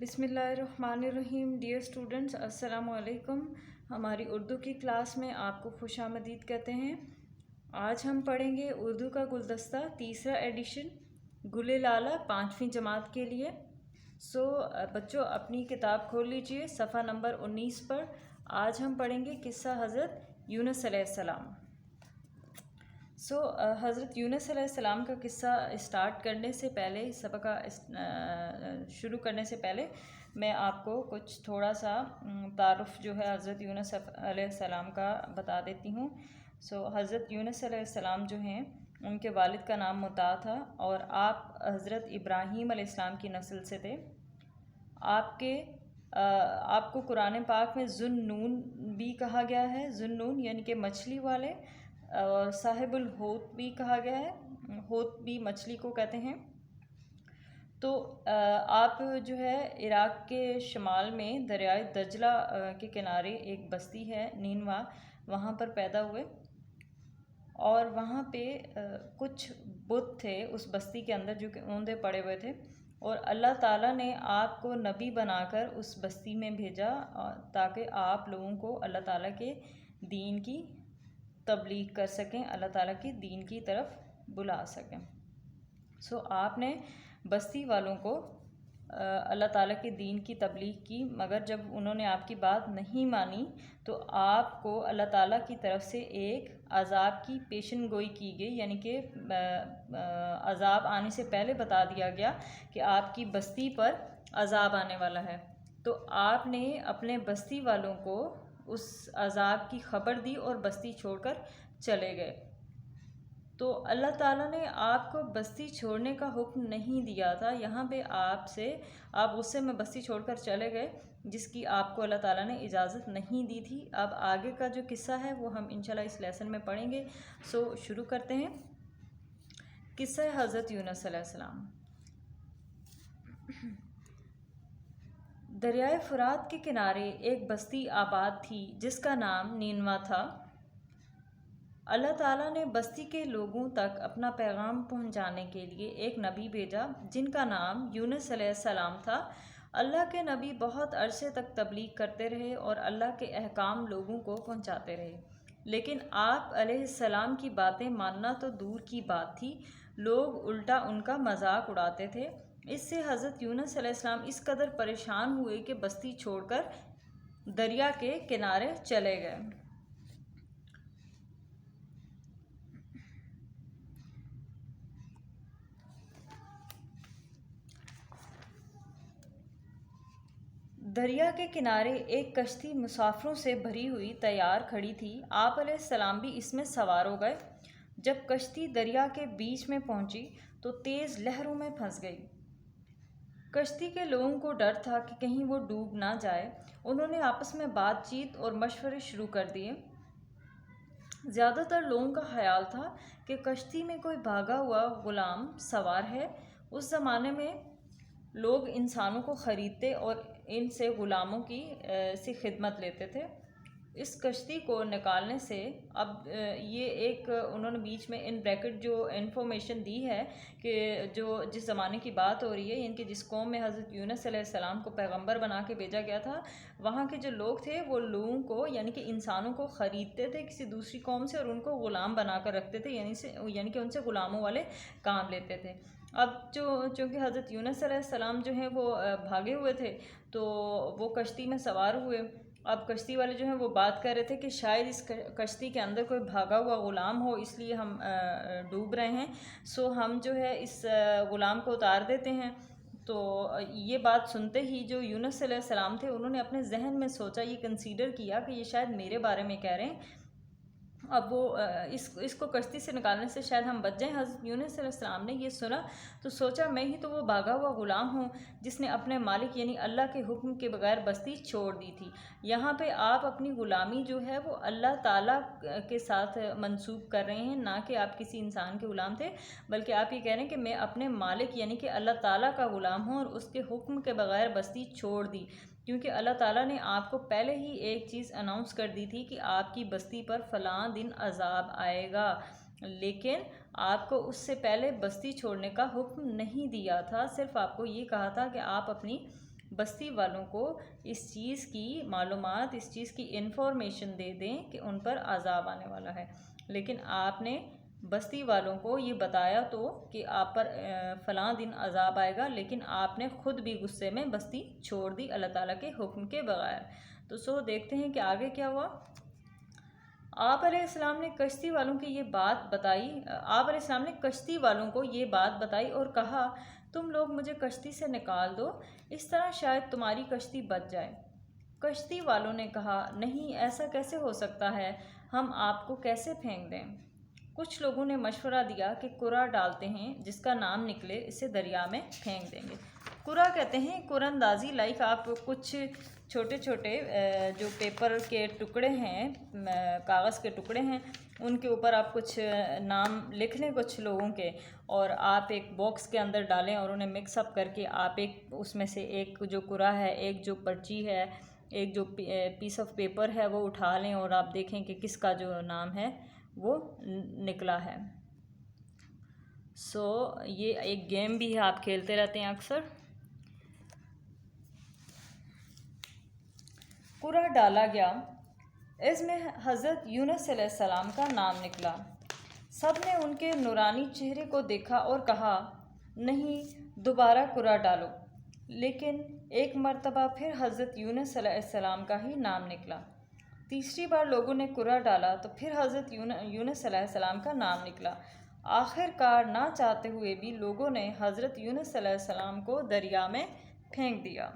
بسم اللہ الرحمن الرحیم۔ ڈیئر اسٹوڈنٹس، السلام علیکم۔ ہماری اردو کی کلاس میں آپ کو خوش آمدید کہتے ہیں۔ آج ہم پڑھیں گے اردو کا گلدستہ تیسرا ایڈیشن گل لالہ 5ویں جماعت کے لیے۔ بچوں اپنی کتاب کھول لیجئے صفحہ نمبر 19 پر۔ آج ہم پڑھیں گے قصہ حضرت یونس علیہ السلام۔ حضرت یونس علیہ السلام کا قصہ اسٹارٹ کرنے سے پہلے، سبق شروع کرنے سے پہلے میں آپ کو کچھ تھوڑا سا تعارف جو ہے حضرت یونس علیہ السلام کا بتا دیتی ہوں۔ حضرت یونس علیہ السلام جو ہیں ان کے والد کا نام مطاع تھا اور آپ حضرت ابراہیم علیہ السلام کی نسل سے تھے۔ آپ کو قرآن پاک میں ذُو-النُّون بھی کہا گیا ہے۔ ذُو-النُّون یعنی کہ مچھلی والے، اور صاحب الحوت بھی کہا گیا ہے، حوت بھی مچھلی کو کہتے ہیں۔ تو آپ جو ہے عراق کے شمال میں دریائے دجلہ کے کنارے ایک بستی ہے نینوا، وہاں پر پیدا ہوئے، اور وہاں پہ کچھ بت تھے اس بستی کے اندر جو کہ اوندے پڑے ہوئے تھے، اور اللہ تعالیٰ نے آپ کو نبی بنا کر اس بستی میں بھیجا تاکہ آپ لوگوں کو اللہ تعالیٰ کے دین کی تبلیغ کر سکیں، اللہ تعالیٰ کی دین کی طرف بلا سکیں۔ آپ نے بستی والوں کو اللہ تعالیٰ کے دین کی تبلیغ کی، مگر جب انہوں نے آپ کی بات نہیں مانی تو آپ کو اللہ تعالیٰ کی طرف سے ایک عذاب کی پیشن گوئی کی گئی، یعنی کہ عذاب آنے سے پہلے بتا دیا گیا کہ آپ کی بستی پر عذاب آنے والا ہے۔ تو آپ نے اپنے بستی والوں کو اس عذاب کی خبر دی اور بستی چھوڑ کر چلے گئے۔ تو اللہ تعالیٰ نے آپ کو بستی چھوڑنے کا حکم نہیں دیا تھا، یہاں پہ آپ غصے میں بستی چھوڑ کر چلے گئے، جس کی آپ کو اللہ تعالیٰ نے اجازت نہیں دی تھی۔ اب آگے کا جو قصہ ہے وہ ہم انشاءاللہ اس لیسن میں پڑھیں گے۔ شروع کرتے ہیں قصہ حضرت یونس علیہ السلام۔ دریائے فرات کے کنارے ایک بستی آباد تھی جس کا نام نینوا تھا۔ اللہ تعالیٰ نے بستی کے لوگوں تک اپنا پیغام پہنچانے کے لیے ایک نبی بھیجا جن کا نام یونس علیہ السلام تھا۔ اللہ کے نبی بہت عرصے تک تبلیغ کرتے رہے اور اللہ کے احکام لوگوں کو پہنچاتے رہے، لیکن آپ علیہ السلام کی باتیں ماننا تو دور کی بات تھی، لوگ الٹا ان کا مذاق اڑاتے تھے۔ اس سے حضرت یونس علیہ السلام اس قدر پریشان ہوئے کہ بستی چھوڑ کر دریا کے کنارے چلے گئے۔ دریا کے کنارے ایک کشتی مسافروں سے بھری ہوئی تیار کھڑی تھی۔ آپ علیہ السلام بھی اس میں سوار ہو گئے۔ جب کشتی دریا کے بیچ میں پہنچی تو تیز لہروں میں پھنس گئی۔ کشتی کے لوگوں کو ڈر تھا کہ کہیں وہ ڈوب نہ جائے۔ انہوں نے آپس میں بات چیت اور مشورے شروع کر دیے۔ زیادہ تر لوگوں کا خیال تھا کہ کشتی میں کوئی بھاگا ہوا غلام سوار ہے۔ اس زمانے میں لوگ انسانوں کو خریدتے اور ان سے غلاموں کی خدمت لیتے تھے۔ اس کشتی کو نکالنے سے اب یہ ایک انہوں نے بیچ میں ان بریکٹ جو انفارمیشن دی ہے کہ جس زمانے کی بات ہو رہی ہے، یعنی کہ جس قوم میں حضرت یونس علیہ السلام کو پیغمبر بنا کے بھیجا گیا تھا، وہاں کے جو لوگ تھے وہ لوگوں کو یعنی کہ انسانوں کو خریدتے تھے کسی دوسری قوم سے اور ان کو غلام بنا کر رکھتے تھے، یعنی کہ ان سے غلاموں والے کام لیتے تھے۔ اب چونکہ حضرت یونس علیہ السلام جو ہیں وہ بھاگے ہوئے تھے تو وہ کشتی میں سوار ہوئے۔ اب کشتی والے جو ہیں وہ بات کر رہے تھے کہ شاید اس کشتی کے اندر کوئی بھاگا ہوا غلام ہو، اس لیے ہم ڈوب رہے ہیں، ہم جو ہے اس غلام کو اتار دیتے ہیں۔ تو یہ بات سنتے ہی جو یونس علیہ السلام تھے انہوں نے اپنے ذہن میں سوچا، یہ کنسیڈر کیا کہ یہ شاید میرے بارے میں کہہ رہے ہیں، اب وہ اس کو کشتی سے نکالنے سے شاید ہم بچ جائیں۔ حضرت یونس علیہ السلام نے یہ سنا تو سوچا میں ہی تو وہ بھاگا ہوا غلام ہوں جس نے اپنے مالک یعنی اللہ کے حکم کے بغیر بستی چھوڑ دی تھی۔ یہاں پہ آپ اپنی غلامی جو ہے وہ اللہ تعالیٰ کے ساتھ منسوب کر رہے ہیں، نہ کہ آپ کسی انسان کے غلام تھے، بلکہ آپ یہ کہہ رہے ہیں کہ میں اپنے مالک یعنی کہ اللہ تعالیٰ کا غلام ہوں اور اس کے حکم کے بغیر بستی چھوڑ دی، کیونکہ اللہ تعالیٰ نے آپ کو پہلے ہی ایک چیز اناؤنس کر دی تھی کہ آپ کی بستی پر فلاں دن عذاب آئے گا، لیکن آپ کو اس سے پہلے بستی چھوڑنے کا حکم نہیں دیا تھا، صرف آپ کو یہ کہا تھا کہ آپ اپنی بستی والوں کو اس چیز کی معلومات، اس چیز کی انفارمیشن دے دیں کہ ان پر عذاب آنے والا ہے، لیکن آپ نے بستی والوں کو یہ بتایا تو کہ آپ پر فلاں دن عذاب آئے گا، لیکن آپ نے خود بھی غصے میں بستی چھوڑ دی اللہ تعالیٰ کے حکم کے بغیر۔ تو دیکھتے ہیں کہ آگے کیا ہوا۔ آپ علیہ السلام نے کشتی والوں کی یہ بات بتائی، آپ علیہ السلام نے کشتی والوں کو یہ بات بتائی اور کہا تم لوگ مجھے کشتی سے نکال دو، اس طرح شاید تمہاری کشتی بچ جائے۔ کشتی والوں نے کہا نہیں، ایسا کیسے ہو سکتا ہے، ہم آپ کو کیسے پھینک دیں؟ کچھ لوگوں نے مشورہ دیا کہ قرعہ ڈالتے ہیں، جس کا نام نکلے اسے دریا میں پھینک دیں گے۔ قرعہ کہتے ہیں قرعہ اندازی، لائک آپ کچھ چھوٹے چھوٹے جو پیپر کے ٹکڑے ہیں، کاغذ کے ٹکڑے ہیں، ان کے اوپر آپ کچھ نام لکھ لیں کچھ لوگوں کے، اور آپ ایک باکس کے اندر ڈالیں اور انہیں مکس اپ کر کے آپ ایک اس میں سے ایک جو قرعہ ہے، ایک جو پرچی ہے، ایک جو پیس آف پیپر ہے وہ اٹھا لیں اور آپ دیکھیں کہ کس کا جو نام ہے وہ نکلا ہے۔ یہ ایک گیم بھی ہے، آپ کھیلتے رہتے ہیں اکثر۔ قرعہ ڈالا گیا، اس میں حضرت یونس علیہ السلام کا نام نکلا۔ سب نے ان کے نورانی چہرے کو دیکھا اور کہا نہیں، دوبارہ قرعہ ڈالو، لیکن ایک مرتبہ پھر حضرت یونس علیہ السلام کا ہی نام نکلا۔ تیسری بار لوگوں نے قرعہ ڈالا تو پھر حضرت یونس علیہ السلام کا نام نکلا۔ آخر کار نہ چاہتے ہوئے بھی لوگوں نے حضرت یونس علیہ السلام کو دریا میں پھینک دیا۔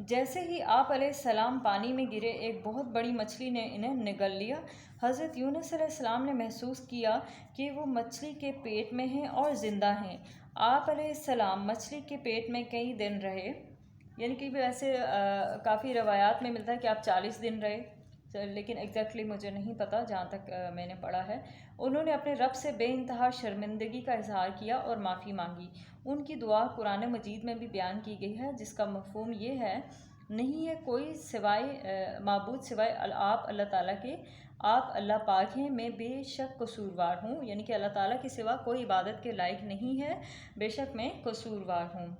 جیسے ہی آپ علیہ السلام پانی میں گرے، ایک بہت بڑی مچھلی نے انہیں نگل لیا۔ حضرت یونس علیہ السلام نے محسوس کیا کہ وہ مچھلی کے پیٹ میں ہیں اور زندہ ہیں۔ آپ علیہ السلام مچھلی کے پیٹ میں کئی دن رہے، یعنی کہ ویسے کافی روایات میں ملتا ہے کہ آپ 40 دن رہے، لیکن ایگزیکٹلی مجھے نہیں پتہ، جہاں تک میں نے پڑھا ہے۔ انہوں نے اپنے رب سے بے انتہا شرمندگی کا اظہار کیا اور معافی مانگی۔ ان کی دعا قرآن مجید میں بھی بیان کی گئی ہے، جس کا مفہوم یہ ہے نہیں ہے کوئی معبود سوائے آپ اللہ تعالیٰ کے، آپ اللہ پاک ہیں، میں بے شک قصوروار ہوں، یعنی کہ اللہ تعالیٰ کے سوا کوئی عبادت کے لائق نہیں ہے، بے شک میں قصوروار ہوں۔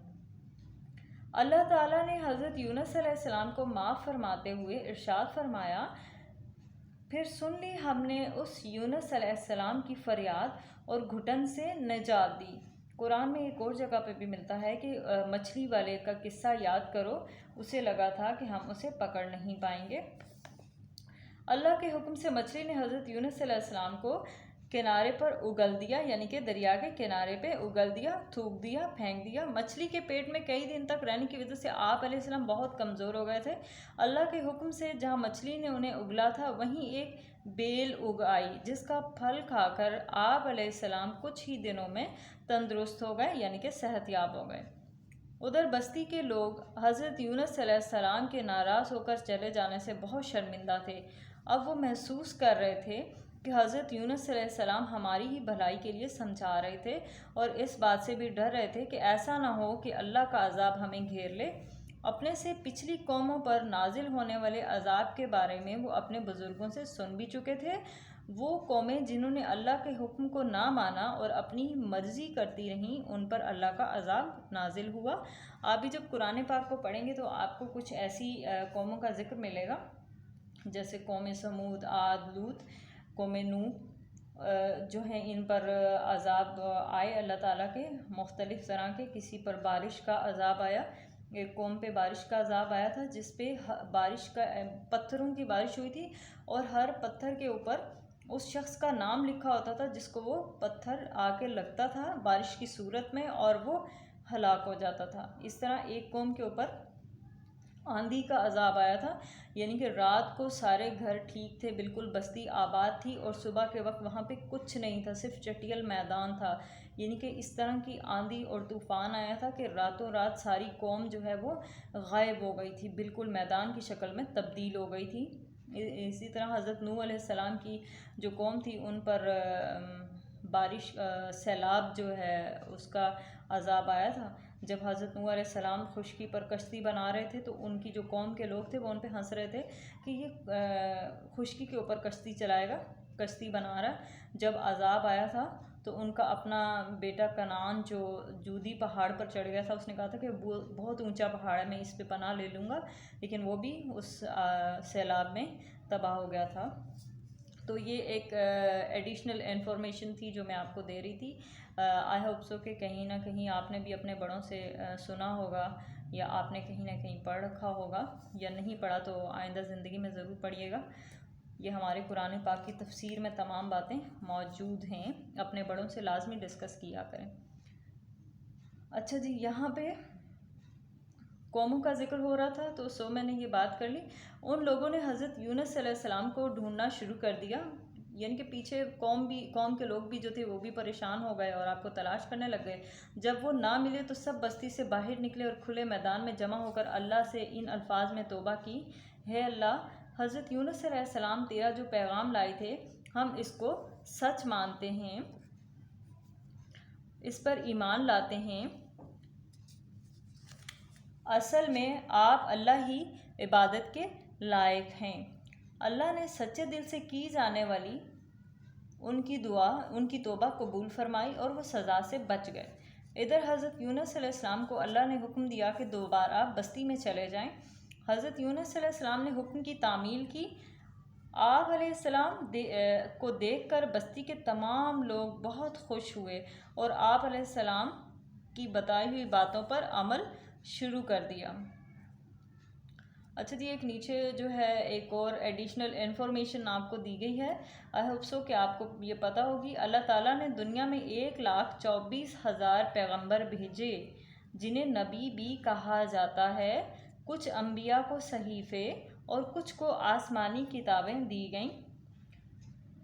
اللہ تعالیٰ نے حضرت یونس علیہ السلام کو معاف فرماتے ہوئے ارشاد فرمایا پھر سن لی ہم نے اس یونس علیہ السلام کی فریاد اور گھٹن سے نجات دی۔ قرآن میں ایک اور جگہ پہ بھی ملتا ہے کہ مچھلی والے کا قصہ یاد کرو، اسے لگا تھا کہ ہم اسے پکڑ نہیں پائیں گے۔ اللہ کے حکم سے مچھلی نے حضرت یونس علیہ السلام کو کنارے پر اگل دیا، یعنی کہ دریا کے کنارے پہ اگل دیا، تھوک دیا، پھینک دیا۔ مچھلی کے پیٹ میں کئی دن تک رہنے کی وجہ سے آپ علیہ السلام بہت کمزور ہو گئے تھے۔ اللہ کے حکم سے جہاں مچھلی نے انہیں اگلا تھا وہیں ایک بیل اگ آئی، جس کا پھل کھا کر آپ علیہ السلام کچھ ہی دنوں میں تندرست ہو گئے، یعنی کہ صحت یاب ہو گئے۔ ادھر بستی کے لوگ حضرت یونس علیہ السلام کے ناراض ہو کر چلے جانے سے بہت شرمندہ تھے۔ اب وہ محسوس کر رہے تھے کہ حضرت یونس علیہ السلام ہماری ہی بھلائی کے لیے سمجھا رہے تھے، اور اس بات سے بھی ڈر رہے تھے کہ ایسا نہ ہو کہ اللہ کا عذاب ہمیں گھیر لے۔ اپنے سے پچھلی قوموں پر نازل ہونے والے عذاب کے بارے میں وہ اپنے بزرگوں سے سن بھی چکے تھے۔ وہ قومیں جنہوں نے اللہ کے حکم کو نہ مانا اور اپنی مرضی کرتی رہیں، ان پر اللہ کا عذاب نازل ہوا۔ آپ بھی جب قرآن پاک کو پڑھیں گے تو آپ کو کچھ ایسی قوموں کا ذکر ملے گا جیسے قوم سمود، عاد، لوط، قوم نوح، جو ہیں ان پر عذاب آئے اللہ تعالیٰ کے مختلف طرح کے۔ کسی پر بارش کا عذاب آیا، ایک قوم پہ بارش کا عذاب آیا تھا جس پہ پتھروں کی بارش ہوئی تھی، اور ہر پتھر کے اوپر اس شخص کا نام لکھا ہوتا تھا جس کو وہ پتھر آ کے لگتا تھا بارش کی صورت میں، اور وہ ہلاک ہو جاتا تھا۔ اس طرح ایک قوم کے اوپر آندھی کا عذاب آیا تھا، یعنی کہ رات کو سارے گھر ٹھیک تھے، بالکل بستی آباد تھی، اور صبح کے وقت وہاں پہ کچھ نہیں تھا، صرف چٹیل میدان تھا۔ یعنی کہ اس طرح کی آندھی اور طوفان آیا تھا کہ راتوں رات ساری قوم جو ہے وہ غائب ہو گئی تھی، بالکل میدان کی شکل میں تبدیل ہو گئی تھی۔ اسی طرح حضرت نوح علیہ السلام کی جو قوم تھی ان پر بارش سیلاب جو ہے اس کا عذاب آیا تھا۔ جب حضرت نوح علیہ السلام خشکی پر کشتی بنا رہے تھے تو ان کی جو قوم کے لوگ تھے وہ ان پہ ہنس رہے تھے کہ یہ خشکی کے اوپر کشتی چلائے گا، کشتی بنا رہا ہے۔ جب عذاب آیا تھا تو ان کا اپنا بیٹا کنعان جو جودی پہاڑ پر چڑھ گیا تھا، اس نے کہا تھا کہ بہت اونچا پہاڑ ہے، میں اس پہ پناہ لے لوں گا، لیکن وہ بھی اس سیلاب میں تباہ ہو گیا تھا۔ تو یہ ایک ایڈیشنل انفارمیشن تھی جو میں آپ کو دے رہی تھی۔ آئی ہوپ سو کہ کہیں نہ کہیں آپ نے بھی اپنے بڑوں سے سنا ہوگا یا آپ نے کہیں نہ کہیں پڑھ رکھا ہوگا، یا نہیں پڑھا تو آئندہ زندگی میں ضرور پڑھیے گا۔ یہ ہمارے قرآن پاک کی تفسیر میں تمام باتیں موجود ہیں، اپنے بڑوں سے لازمی ڈسکس کیا کریں۔ اچھا جی، یہاں پہ قوموں کا ذکر ہو رہا تھا تو میں نے یہ بات کر لی۔ ان لوگوں نے حضرت یونس علیہ السلام کو ڈھونڈنا شروع کر دیا، یعنی کہ پیچھے قوم کے لوگ بھی جو تھے وہ بھی پریشان ہو گئے اور آپ کو تلاش کرنے لگ گئے۔ جب وہ نہ ملے تو سب بستی سے باہر نکلے اور کھلے میدان میں جمع ہو کر اللہ سے ان الفاظ میں توبہ کی: ہے اللہ، حضرت یونس علیہ السلام تیرا جو پیغام لائے تھے ہم اس کو سچ مانتے ہیں، اس پر ایمان لاتے ہیں۔ اصل میں آپ اللہ ہی عبادت کے لائق ہیں۔ اللہ نے سچے دل سے کی جانے والی ان کی دعا، ان کی توبہ قبول فرمائی اور وہ سزا سے بچ گئے۔ ادھر حضرت یونس علیہ السلام کو اللہ نے حکم دیا کہ دوبارہ بستی میں چلے جائیں۔ حضرت یونس علیہ السلام نے حکم کی تعمیل کی۔ آپ علیہ السلام کو دیکھ کر بستی کے تمام لوگ بہت خوش ہوئے اور آپ علیہ السلام کی بتائی ہوئی باتوں پر عمل شروع کر دیا۔ اچھا جی، ایک نیچے جو ہے ایک اور ایڈیشنل انفارمیشن آپ کو دی گئی ہے۔ آئی ہوپ سو کہ آپ کو یہ پتہ ہوگی۔ اللہ تعالیٰ نے دنیا میں 1,24,000 پیغمبر بھیجے جنہیں نبی بھی کہا جاتا ہے۔ کچھ انبیاء کو صحیفے اور کچھ کو آسمانی کتابیں دی گئیں۔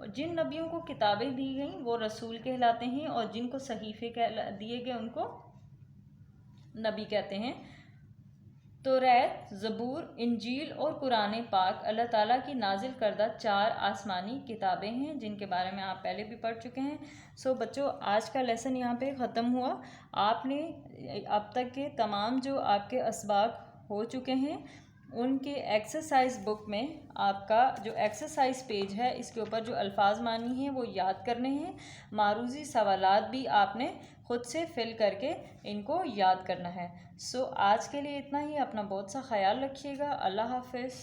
جن نبیوں کو کتابیں دی گئیں وہ رسول کہلاتے ہیں، اور جن کو صحیفے دیے گئے ان کو نبی کہتے ہیں۔ توریت، زبور، انجیل اور قرآن پاک اللہ تعالیٰ کی نازل کردہ 4 آسمانی کتابیں ہیں جن کے بارے میں آپ پہلے بھی پڑھ چکے ہیں۔ بچوں، آج کا لیسن یہاں پہ ختم ہوا۔ آپ نے اب تک کے تمام جو آپ کے اسباق ہو چکے ہیں ان کے ایکسرسائز بک میں آپ کا جو ایکسرسائز پیج ہے اس کے اوپر جو الفاظ معنی ہیں وہ یاد کرنے ہیں۔ معروضی سوالات بھی آپ نے خود سے فل کر کے ان کو یاد کرنا ہے۔ آج کے لیے اتنا ہی۔ اپنا بہت سا خیال رکھیے گا۔ اللہ حافظ۔